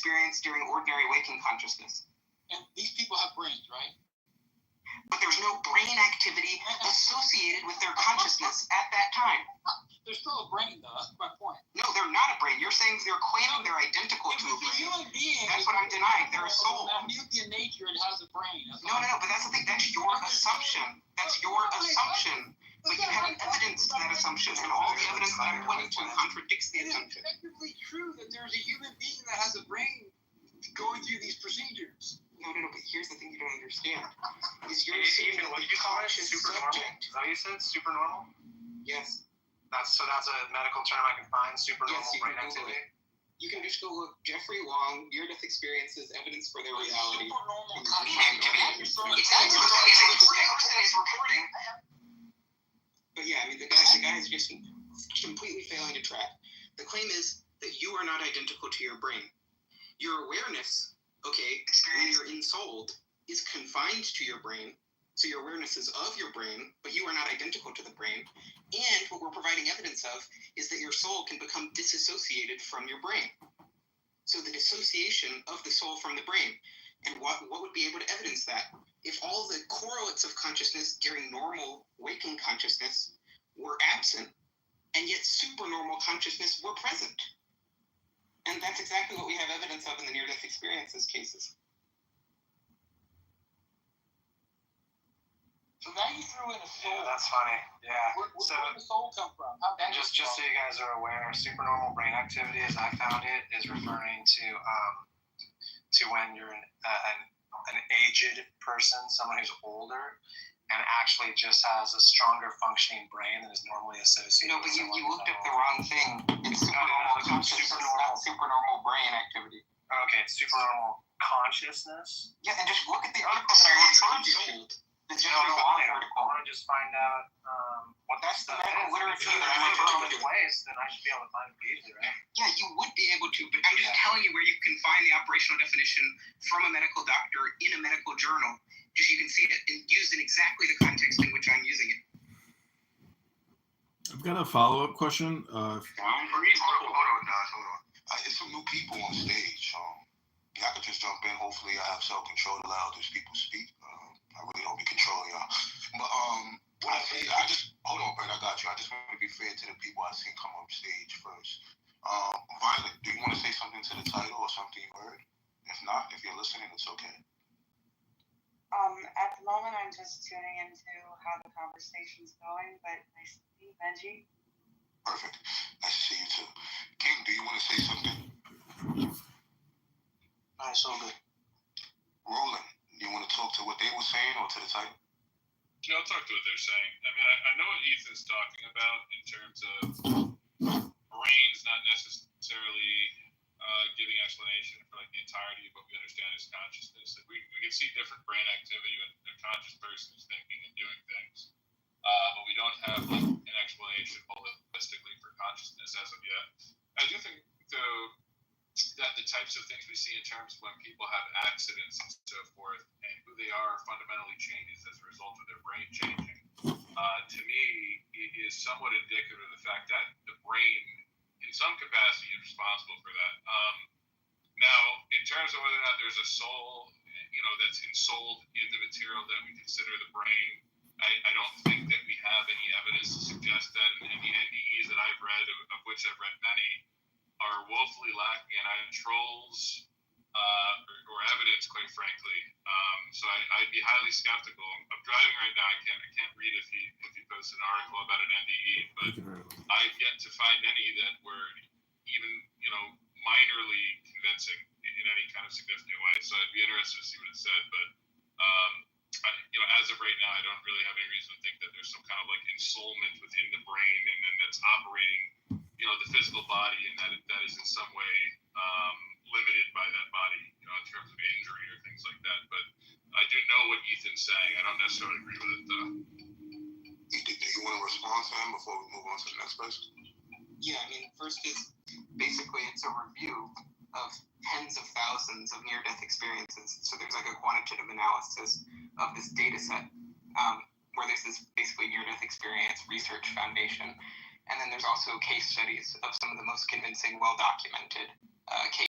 experience during ordinary waking consciousness. And these people have brains, right? But there's no brain activity associated with their consciousness at that time. There's still a brain, though. That's my point. No, they're not a brain. You're saying they're claiming they're identical to a brain. Human being, that's what I'm denying. They're a soul. In nature, it has a brain. No, but that's the thing. That's your assumption. That's your assumption. But you haven't evidenced that assumption, and all the evidence that I'm pointing to contradicts the assumption. It's effectively true that there's a human being that has a brain going through these procedures. No, but here's the thing you don't understand. Is you're assuming what did you call it? Supernormal? Is that what you said? Supernormal? Yes. That's a medical term I can find, supernormal brain activity? You can just go look Jeffrey Wong, near-death experiences, evidence for their reality. Supernormal brain activity. Exactly. It's reporting. But yeah, I mean, the guy is just completely failing to track. The claim is that you are not identical to your brain. Your awareness, when you're ensouled, is confined to your brain. So your awareness is of your brain, but you are not identical to the brain. And what we're providing evidence of is that your soul can become disassociated from your brain. So the dissociation of the soul from the brain. And what would be able to evidence that? If all the correlates of consciousness during normal waking consciousness were absent, and yet supernormal consciousness were present. And that's exactly what we have evidence of in the near-death experiences cases. So now you threw in a soul. Yeah, that's funny. Yeah. Where did the soul come from? Just so you guys are aware, supernormal brain activity, as I found it, is referring to when you're an aged person, someone who's older, and actually just has a stronger functioning brain than is normally associated. No, but you looked up the wrong thing. It's supernormal brain activity. Okay, it's supernormal consciousness. Yeah, and just look at the article that I referred you to. I want to just find out what that's the medical literature that I'm referring to place, then I should be able to find it easily, right? Yeah, you would be able to, but I'm just telling you where you can find the operational definition from a medical doctor in a medical journal, just so you can see it and used in exactly the context in which I'm using it. I've got a follow-up question. Hold on. It's some new people on stage. I could just jump in. Hopefully, I have self-control to allow these people to speak. I really don't be controlling y'all. But I just hold on, Brent. I got you. I just want to be fair to the people I seen come on stage first. Violet, do you want to say something to the title or something you heard? If not, if you're listening, it's okay. At the moment, I'm just tuning into how the conversation's going, but nice to see you, Benji. Perfect. Nice to see you too. King, do you want to say something? Nice, all good. Roland, you want to talk to what they were saying or to the title? Yeah, I'll talk to what they're saying. I mean, I know what Ethan's talking about in terms of brains not necessarily giving explanation for like the entirety of what we understand as consciousness. Like we can see different brain activity when a conscious person is thinking and doing things, but we don't have like an explanation holistically for consciousness as of yet. I do think, though, that the types of things we see in terms of when people have accidents and so forth and who they are fundamentally changes as a result of their brain changing, to me, it is somewhat indicative of the fact that the brain, in some capacity, is responsible for that. Now, in terms of whether or not there's a soul, that's ensouled in the material that we consider the brain, I don't think that we have any evidence to suggest that, and the NDEs that I've read, of which I've read many, are woefully lacking in either trolls or evidence, quite frankly. So I'd be highly skeptical. I'm driving right now. I can't read if he posts an article about an NDE, but I've yet to find any that were even minorly convincing in any kind of significant way. So I'd be interested to see what it said. But as of right now, I don't really have any reason to think that there's some kind of like ensoulment within the brain and then that's operating the physical body, and that is in some way limited by that body, in terms of injury or things like that. But I do know what Ethan's saying. I don't necessarily agree with it, though. Do you want to respond to him before we move on to the next person? Yeah, I mean, first is basically it's a review of tens of thousands of near-death experiences. So there's like a quantitative analysis of this data set where there's this basically near-death experience research foundation. And then there's also case studies of some of the most convincing, well-documented case